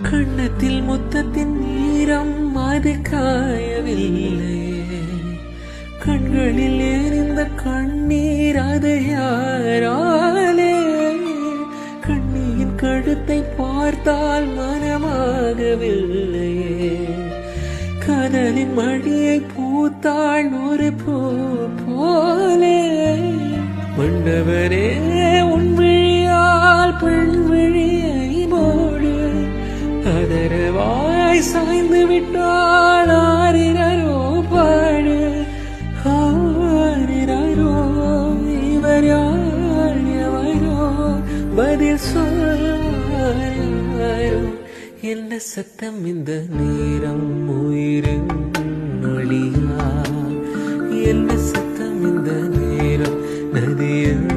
கண்ணத்தில் முத்தத்தின் நீரம் அது காயவில்லையே, கண்களில் எரிந்த கண்ணீர் அது யாராலே? கண்ணியின் கழுத்தை பார்த்தால் மனமாகவில்லையே, கதலின் மடியை பூத்தாள் ஒரு பூ போலே. மண்டவரே உன் விழியால் பெண் விழியை போடு, அதரவாய் சாய்ந்து விட்டால் ஆரிரோ பாடு. ஆரிரோ இவர் யார் எவரோ, பதில் சொல்வாரோ? என்ன சத்தம் இந்த நேரம் உயிரின் ஒளியா? என்ன சத்தம் இந்த நேரம் நதியில்